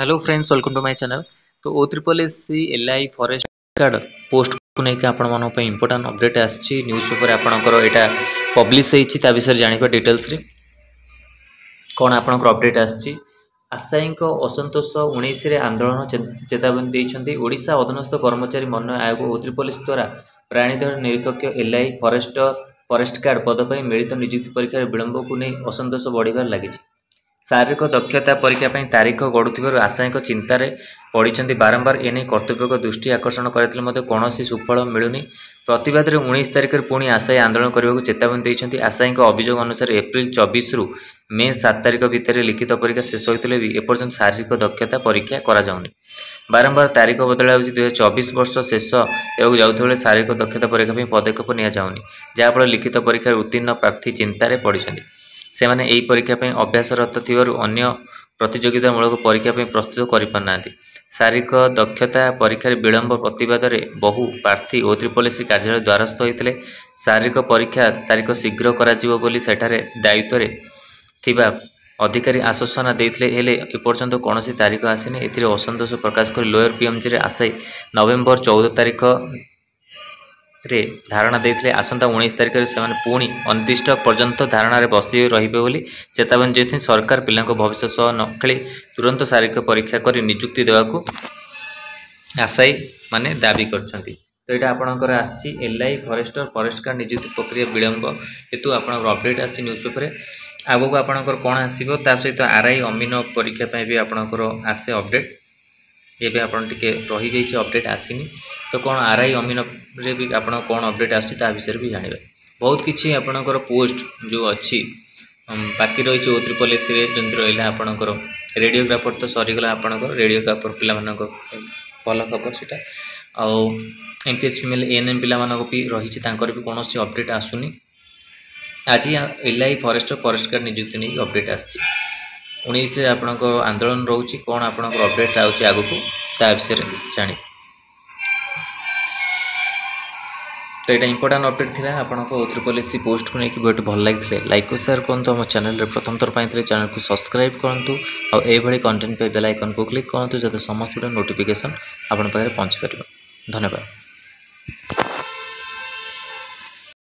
Hello friends, welcome to my channel. तो O3SC LI forest guard post को लेकर आपण इंपोर्टेंट अपडेट आसी न्यूज पेपर आपणकर यहाँ पब्लिश होता विषय जाना डिटेल्स रे कौन आपणकर अपडेट आसी। आशायी असंतोष 19 आंदोलन चेतावनी देते ओडिशा अधीनस्थ कर्मचारी मनोनयन आयोग O3SC द्वारा प्राणीधर निरीक्षक LI फॉरेस्ट गार्ड पद पर मिलित नियुक्ति परीक्षा विलंब को नहीं असंतोष बढ़िबार लगी। शारीरिक दक्षता परीक्षा तारीख गड़ुवर आशायी चिंतार पड़ती बारंबार एने कर्तव्य को दृष्टि आकर्षण करते कौन सुफल मिलूनी। प्रतिवाद में 19 तारिख पुणी आशायी आंदोलन करने को चेतावनी देते। आशायी अभियोग अनुसार एप्रिल 24 रु मे 7 तारिख भितर लिखित परीक्षा शेष होते भी एपर्तंत शारीरिक दक्षता परीक्षा कराଯାउनी। बारंबार तारीख बदला 2024 वर्ष शेष जाऊे शारीरिक दक्षता परीक्षा पदक्षेप नि जहाँफल लिखित परीक्षा उत्तीर्ण प्रार्थी चिंतार पड़ते से मैंने यही परीक्षा अभ्यासरत अन्य प्रतियोगितामूलक परीक्षा प्रस्तुत करना। शारीरिक दक्षता परीक्षा विलंब प्रतिवाद में बहु प्रार्थी O3SC कार्यालय द्वारस्थ होते शारीरिक परीक्षा तारीख शीघ्र कर दायित्व थिबा अधिकारी आश्वासन देते एपर्यंत कौन तारीख आसनी। असंतोष प्रकाश कर लोअर PMG आशायी नवेम्बर 14 तारिख रे धारणा देते आसंता 19 तारिख से पुणी अनिर्दिष्ट पर्यंत धारणा बसी रे चेतावनी देते। सरकार पिला भविष्य सह न खेली तुरंत शारीरिक परीक्षा कर नियुक्ति देवाक आशायी माने दाबी करछंती। तो यहाँ आपणकर आसी LI फॉरेस्ट गार्ड नियुक्ति प्रक्रिया विलंब हेतु आपणकर अपडेट आसी न्यूज पेपर आगो को आपणकर कौन आसो ता सहित RI अमीन परीक्षा भी आपणकर आसे अपडेट ये आपन टिके रही जाइए अपडेट आसीनी। तो कौन RI अमीन रे भी आप कौन अपडेट आसा विषय भी जानवे। बहुत किसी आपणकर पोस्ट जो अच्छी बाकी रही O3SC जमी रहा आपणकर रेडियोग्राफर तो सरीगला आपणकर रेडियोग्राफर पिला भल खबर से MPH फीमेल ANM पिला भी रही भी कौन अपडेट आसुनी। आज LI फॉरेस्ट गार्ड नियुक्ति नहीं अपडेट आसी 19 आपणकर आंदोलन रोचे कौन आपणकर अपडेट आगे आगक ता विषय जानी। तो यहाँ इंपोर्टेंट अपडेट थी आपको O3SC पोस्ट को लेकिन बहुत भल लगी लाइक को शेयर करूँ। आम चैनल प्रथम थर पर चैनल को सब्सक्राइब करूँ और यह कंटेंट पे बेल आइकन को क्लिक करूँ जाते समस्त नोटिफिकेशन आपन पाखे पहुँची पार। धन्यवाद।